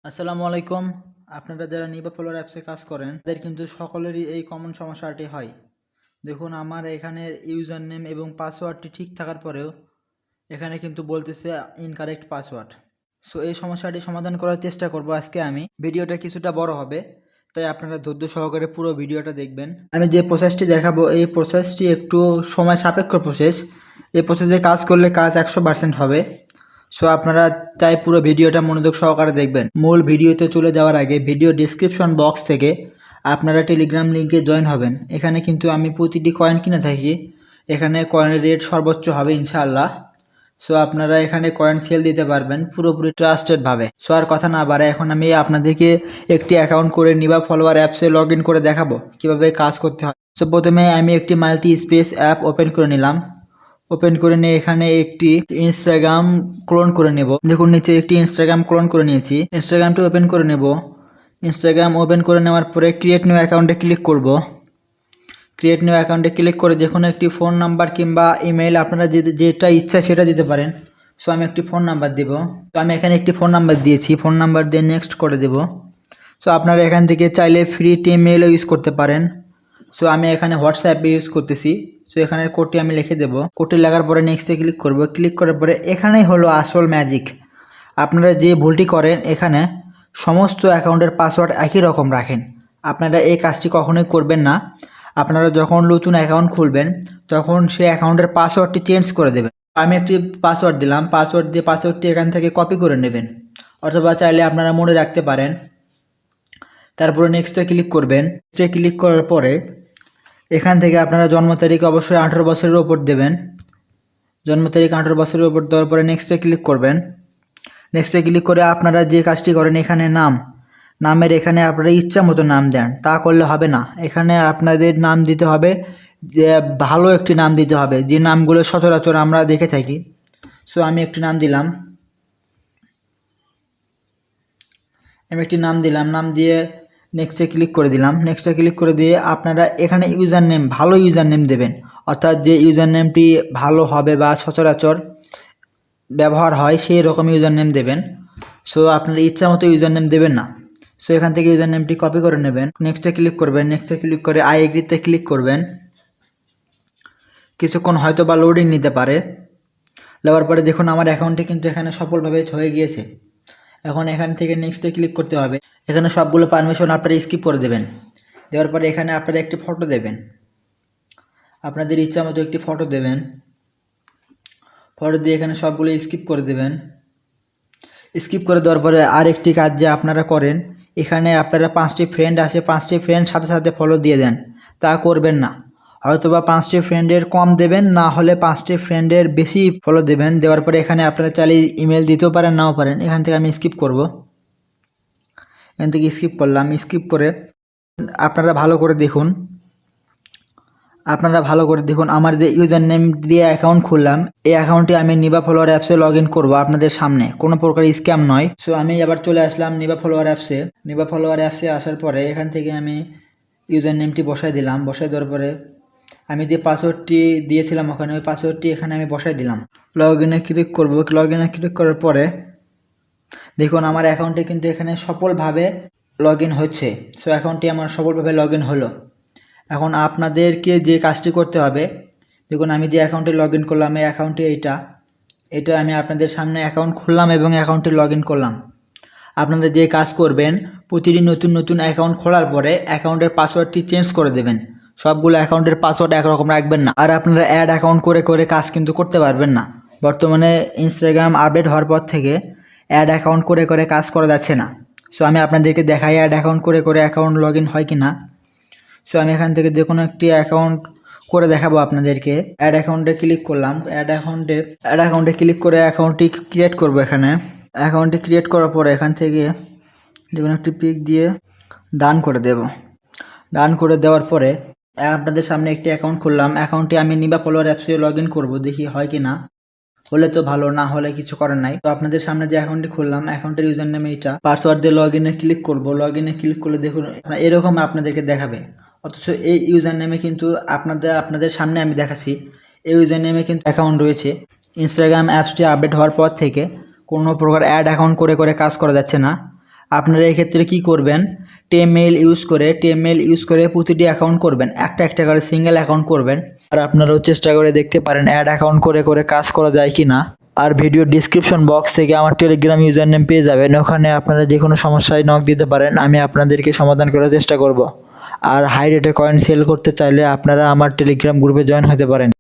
আসসালামু আলাইকুম। আপনারা যারা নিবা ফলোয়ার অ্যাপসে কাজ করেন তাদের কিন্তু সকলেরই এই কমন সমস্যাটি হয়। দেখুন আমার এখানে ইউজার নেম এবং পাসওয়ার্ডটি ঠিক থাকার পরেও এখানে কিন্তু বলতেছে ইনকারেক্ট পাসওয়ার্ড। সো এই সমস্যাটি সমাধান করার চেষ্টা করব আজকে আমি। ভিডিওটা কিছুটা বড় হবে, তাই আপনারা ধৈর্য সহকারে পুরো ভিডিওটা দেখবেন। আমি যে প্রসেসটি দেখাবো এই প্রসেসটি একটু সময় সাপেক্ষ প্রসেস। এই প্রসেসে কাজ করলে কাজ 100% হবে। সো আপনারা তাই পুরো ভিডিওটা মনোযোগ সহকারে দেখবেন। মূল ভিডিওতে চলে যাওয়ার আগে ভিডিও ডিসক্রিপশন বক্স থেকে আপনারা টেলিগ্রাম লিঙ্কে জয়েন হবেন। এখানে কিন্তু আমি প্রতিটি কয়েন কিনে থাকি। এখানে কয়েনের রেট সর্বোচ্চ হবে ইনশাআল্লাহ। সো আপনারা এখানে কয়েন সেল দিতে পারবেন পুরোপুরি ট্রাস্টেড ভাবে। সো আর কথা না বাড়ায় এখন আমি আপনাদেরকে একটি অ্যাকাউন্ট করে নিবা ফলোয়ার অ্যাপসে লগ ইন করে দেখাবো কিভাবে কাজ করতে হয়। সো প্রথমে আমি একটি মাল্টি স্পেস অ্যাপ ওপেন করে নিলাম। ওপেন করে নিয়ে এখানে একটি ইনস্টাগ্রাম ক্লোন করে নেব। দেখুন নিচে একটি ইনস্টাগ্রাম ক্লোন করে নিয়েছি। ইনস্টাগ্রামটি ওপেন করে নেব। ইনস্টাগ্রাম ওপেন করে নেওয়ার পরে ক্রিয়েট নিউ অ্যাকাউন্টে ক্লিক করব। ক্রিয়েট নিউ অ্যাকাউন্টে ক্লিক করে যে কোনো একটি ফোন নাম্বার কিংবা ইমেল আপনারা যেটা ইচ্ছা সেটা দিতে পারেন। সো আমি একটি ফোন নাম্বার দেব। তো আমি এখানে একটি ফোন নাম্বার দিয়েছি। ফোন নাম্বার দিয়ে নেক্সট করে দেব। সো আপনারা এখান থেকে চাইলে ফ্রি মেলও ইউজ করতে পারেন। সো আমি এখানে হোয়াটসঅ্যাপে ইউজ করতেছি। সো এখানে কোডটি আমি লিখে দেব। কোডটি লেখার পরে নেক্সটে ক্লিক করব। ক্লিক করার পরে এখানেই হলো আসল ম্যাজিক। আপনারা যে ভুলটি করেন এখানে সমস্ত অ্যাকাউন্টের পাসওয়ার্ড একই রকম রাখেন। আপনারা এই কাজটি কখনোই করবেন না। আপনারা যখন নতুন অ্যাকাউন্ট খুলবেন তখন সেই অ্যাকাউন্টের পাসওয়ার্ডটি চেঞ্জ করে দেবেন। আমি একটি পাসওয়ার্ড দিলাম। পাসওয়ার্ড দিয়ে পাসওয়ার্ডটি এখান থেকে কপি করে নেবেন, অথবা চাইলে আপনারা মনে রাখতে পারেন। তারপরে নেক্সটে ক্লিক করবেন। নেক্সটে ক্লিক করার পরে এখান থেকে আপনারা জন্ম তারিখ অবশ্যই 18 বছরের ওপর দেবেন। জন্ম তারিখ 18 বছরের ওপর দেওয়ার পরে নেক্সটে ক্লিক করবেন। নেক্সটে ক্লিক করে আপনারা যে কাজটি করেন এখানে নামের এখানে আপনারা ইচ্ছা মতো নাম দেন, তা করলে হবে না। এখানে আপনাদের নাম দিতে হবে, যে ভালো একটি নাম দিতে হবে, যে নামগুলো সচরাচর আমরা দেখে থাকি। সো আমি একটি নাম দিলাম। নাম দিয়ে নেক্সটে ক্লিক করে দিলাম। নেক্সটে ক্লিক করে দিয়ে আপনারা এখানে ইউজার নেম, ভালো ইউজার নেম দেবেন, অর্থাৎ যে ইউজার নেমটি ভালো হবে বা সচরাচর ব্যবহার হয় সেই রকম ইউজার নেম দেবেন। সো আপনারা ইচ্ছা মতো ইউজার নেম দেবেন না। সো এখান থেকে ইউজার নেমটি কপি করে নেবেন। নেক্সটে ক্লিক করবেন। নেক্সটে ক্লিক করে আই এগ্রিতে ক্লিক করবেন। কিছুক্ষণ হয়তো বা লোডিং নিতে পারে। নেওয়ার পরে দেখুন আমার অ্যাকাউন্টটি কিন্তু এখানে সফলভাবে হয়ে গিয়েছে। এখন এখান থেকে নেক্সটে ক্লিক করতে হবে। এখানে সবগুলো পারমিশন আপনারা স্কিপ করে দেবেন। দেওয়ার পরে এখানে আপনারা একটি ফটো দেবেন। আপনাদের ইচ্ছা মতো একটি ফটো দেবেন। ফটো দিয়ে এখানে সবগুলো স্কিপ করে দেবেন। স্কিপ করে দেওয়ার পরে আরেকটি কাজ যে আপনারা করেন, এখানে আপনারা 5টি ফ্রেন্ড আসে, 5টি ফ্রেন্ড সাথে সাথে ফলো দিয়ে দেন, তা করবেন না। হয়তোবা 5টি ফ্রেন্ডের কম দেবেন, না হলে 5টি ফ্রেন্ডের বেশি ফলো দেবেন। দেওয়ার পরে এখানে আপনারা চাইলে ইমেল দিতেও পারেন, নাও পারেন। এখান থেকে আমি স্কিপ করব। এখান থেকে স্কিপ করলাম। স্কিপ করে আপনারা ভালো করে দেখুন আমার যে ইউজার নেম দিয়ে অ্যাকাউন্ট খুললাম, এই অ্যাকাউন্টে আমি নিবা ফলোয়ার অ্যাপসে লগ ইন করবো আপনাদের সামনে, কোনো প্রকার স্ক্যাম নয়। সো আমি আবার চলে আসলাম নিবা ফলোয়ার অ্যাপসে। নিবা ফলোয়ার অ্যাপসে আসার পরে এখান থেকে আমি ইউজার নেমটি বসাই দিলাম। বসাই দেওয়ার পরে আমি যে পাসওয়ার্ডটি দিয়েছিলাম ওখানে, ওই পাসওয়ার্ডটি এখানে আমি বসাই দিলাম। লগ ইনে ক্লিক করব। লগ ইনে ক্লিক করার পরে দেখুন আমার অ্যাকাউন্টে কিন্তু এখানে সফলভাবে লগ ইন হচ্ছে। সো অ্যাকাউন্টটি আমার সফলভাবে লগ ইন হলো। এখন আপনাদেরকে যে কাজটি করতে হবে, দেখুন আমি যে অ্যাকাউন্টে লগ ইন করলাম, এই অ্যাকাউন্টে এটা আমি আপনাদের সামনে অ্যাকাউন্ট খুললাম এবং অ্যাকাউন্টে লগ ইন করলাম। আপনারা যে কাজ করবেন, প্রতিদিন নতুন অ্যাকাউন্ট খোলার পরে অ্যাকাউন্টের পাসওয়ার্ডটি চেঞ্জ করে দেবেন। সবগুলো অ্যাকাউন্টের পাসওয়ার্ড একরকম রাখবেন না। আর আপনারা অ্যাড অ্যাকাউন্ট করে কাজ কিন্তু করতে পারবেন না। বর্তমানে ইনস্টাগ্রাম আপডেট হওয়ার পর থেকে অ্যাড অ্যাকাউন্ট করে কাজ করা যাচ্ছে না। সো আমি আপনাদেরকে দেখাই অ্যাড অ্যাকাউন্ট করে অ্যাকাউন্ট লগ ইন হয় কি না। সো আমি এখান থেকে যে কোনো একটি অ্যাকাউন্ট করে দেখাবো আপনাদেরকে। অ্যাড অ্যাকাউন্টে ক্লিক করলাম। অ্যাড অ্যাকাউন্টে ক্লিক করে অ্যাকাউন্টটি ক্রিয়েট করব। এখানে অ্যাকাউন্টটি ক্রিয়েট করার পরে এখান থেকে যে কোনো একটি পিক দিয়ে ডান করে দেব। ডান করে দেওয়ার পরে আপনাদের সামনে একটি অ্যাকাউন্ট খুললাম। অ্যাকাউন্টটি আমি নিবা ফলোয়ার অ্যাপসে লগ ইন করবো, দেখি হয় কি না। হলে তো ভালো, না হলে কিছু করার নাই। তো আপনাদের সামনে যে অ্যাকাউন্টটি খুললাম, অ্যাকাউন্টের ইউজার নেম এইটা, পাসওয়ার্ড দিয়ে লগ ইনে ক্লিক করব। লগ ইনে ক্লিক করলে দেখুন এরকম আপনাদেরকে দেখাবে। অথচ এই ইউজার নেমে কিন্তু আপনাদের সামনে আমি দেখাচ্ছি, এই ইউজার নেমে কিন্তু অ্যাকাউন্ট রয়েছে। ইনস্টাগ্রাম অ্যাপসটি আপডেট হওয়ার পর থেকে কোনো প্রকার অ্যাড অ্যাকাউন্ট করে কাজ করা যাচ্ছে না। আপনারা এক্ষেত্রে কি করবেন, টেমেইল ইউজ করে প্রতিটি অ্যাকাউন্ট করবেন, একটা একটা করে সিঙ্গেল অ্যাকাউন্ট করবেন। আর আপনারাও চেষ্টা করে দেখতে পারেন অ্যাড অ্যাকাউন্ট করে করে কাজ করা যায় কি না। আর ভিডিও ডিসক্রিপশন বক্স থেকে আমার টেলিগ্রাম ইউজার নেম পেয়ে যাবেন, ওখানে আপনারা যে কোনো সমস্যায় নক দিতে পারেন, আমি আপনাদেরকে সমাধান করার চেষ্টা করব। আর হাই রেটে কয়েন সেল করতে চাইলে আপনারা আমার টেলিগ্রাম গ্রুপে জয়েন হতে পারেন।